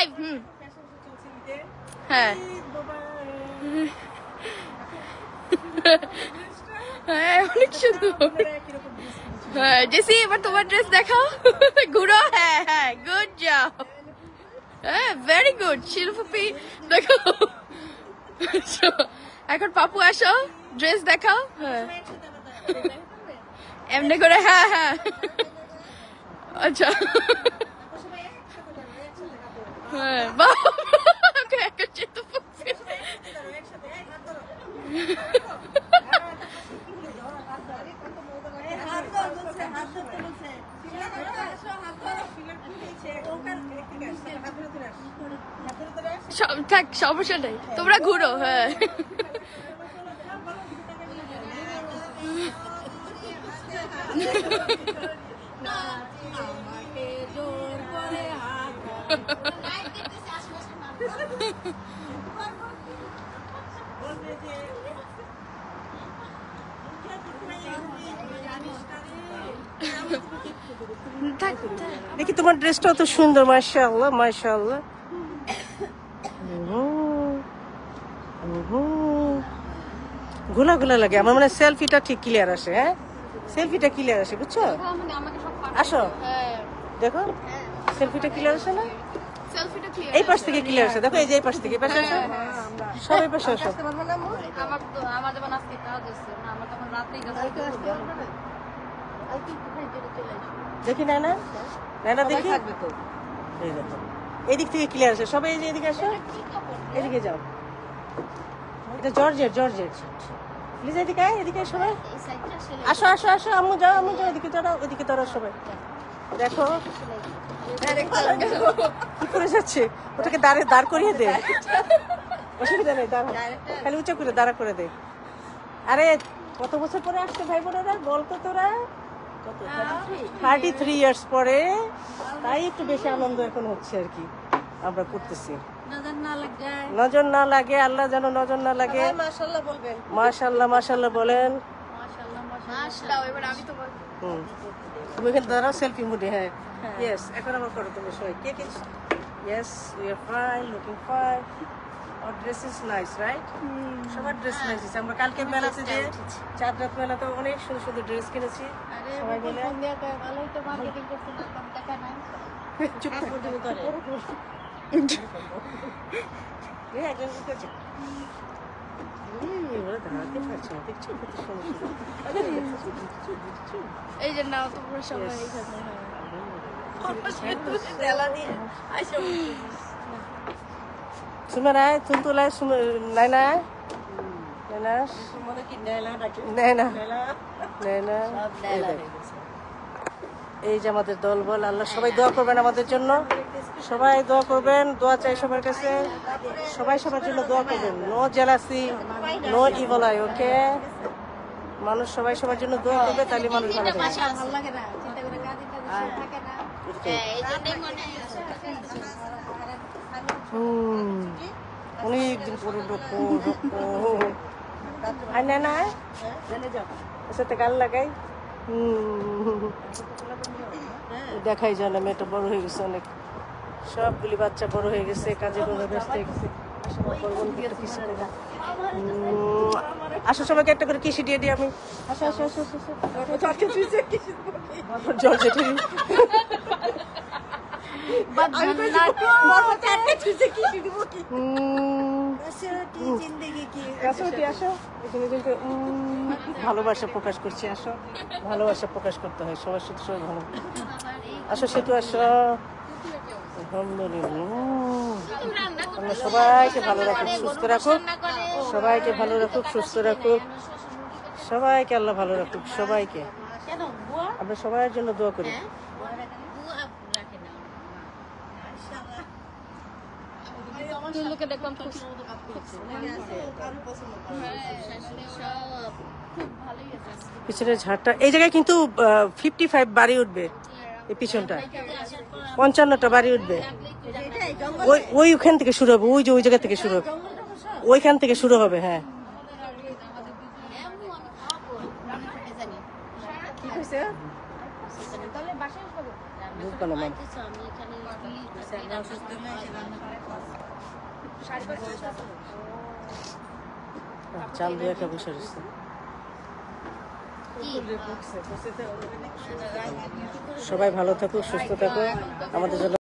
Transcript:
Live হ্যাঁ হ্যাঁ অনেক সুন্দর হ্যাঁ জেসি এবার তোমার ড্রেস দেখাও ঘুরো হ্যাঁ হ্যাঁ গুড জব হ্যাঁ ভেরি গুড শিল্পী দেখো এখন পাপু আসো ড্রেস দেখাও হ্যাঁ এমনি করে হ্যাঁ হ্যাঁ আচ্ছা হ্যাঁ বাবা এখন যেতে থাক সমস্যা নেই তোমরা ঘুরো হ্যাঁ দেখি তোমার ড্রেসটা তো সুন্দর মাশাআল্লাহ মাশাআল্লাহ ঘোলা ঘোলা লাগে আমার মানে সেলফিটা ঠিক ক্লিয়ার আসে হ্যাঁ সেলফিটা ক্লিয়ার আসে বুঝছো আসো দেখো সেলফিটা ক্লিয়ার আসে না এই পাশ থেকে ক্লিয়ার আসে দেখো এই যে এই পাশ থেকে এই পাশে আসো সবাই পাশে আসো দেখি না না না দেখি এই দেখো এদিক থেকে ক্লিয়ার আসে সবাই এদিকে আসো এদিকে যাও এটা জর্জেট জর্জেট প্লিজ এদিকে আয় এদিকে সবাই আসো আসো আসো আম্মু যাও এদিকে দাঁড়াও ওইদিকে দাঁড়াও সবাই দেখো কি করে যাচ্ছে ওটাকে দাঁড় করিয়ে দে অসুবিধা নেই দাঁড়া খালি উঁচু করে দাঁড়া করে দে আরে কত বছর পরে আসছে ভাই বোনেরা বলতো তোরা 33 ইয়ার্স পরে তাই একটু বেশি আনন্দ এখন হচ্ছে আর কি আমরা করতেছি নজর না লাগে আল্লাহ যেন নজর না লাগে মাশাআল্লাহ মাশাআল্লাহ বলেন তুমি এখানে দাঁড়াও সেলফি মুডে হ্যাঁ ইয়েস এখন আবার করো তুমি সবাই কে কে yes we are fine looking fine আর ড্রেস ইজ নাইস রাইট সবার ড্রেস নাইস আছে আমরা কালকে মেলাতে যে চাঁদ রাত মেলাতে অনেক সুন্দর সুন্দর ড্রেস কিনেছি সবাই মিলে চুপ এই যে নাও তোমরা সবাই সুমনা তুলতুলা নাইনা এই যে আমাদের দল বল আল্লাহ সবাই দোয়া করবেন আমাদের জন্য সবাই দোয়া করবেন দোয়া চাই সবার কাছে সবাই সবার জন্য দোয়া করবেন no jealousy no evil eye okay মানুষ সবাই সবার জন্য দোয়া করবে তাহলে মানুষ ভালো অনেকদিন পরে না সাথে গাল লাগাই দেখাই যায় না মেয়েটা বড় হয়ে গেছে অনেক সবগুলি বাচ্চা বড় হয়ে গেছে কাজে করে ব্যস্ত হয়ে গেছে আসো সবাইকে একটা করে কিসি দিয়ে দিই আমি আসো আসো আসো জল যেতে ভালোবাসা প্রকাশ করছি আসো ভালোবাসা প্রকাশ করতে হয় সবার সাথে সবাই ভালো আসো সেতু আসো আলহামদুলিল্লাহ সবাইকে ভালো রাখুক সুস্থ রাখুক সবাইকে ভালো রাখুক সুস্থ রাখুক সবাইকে আল্লাহ ভালো রাখুক সবাইকে আমরা সবার জন্য দোয়া করি পিছনের ঝাড়টা এই জায়গায় কিন্তু 55 বাড়ি উঠবে এই পিছনটা 55টা বাড়ি উঠবে ওইখান থেকে শুরু হবে ওই যে ওই জায়গা থেকে শুরু হবে ওইখান থেকে শুরু হবে হ্যাঁ চাল দিয়ে একটা বসে রয়েছে। সবাই ভালো থাকুক, সুস্থ থাকুক, আমাদের জন্য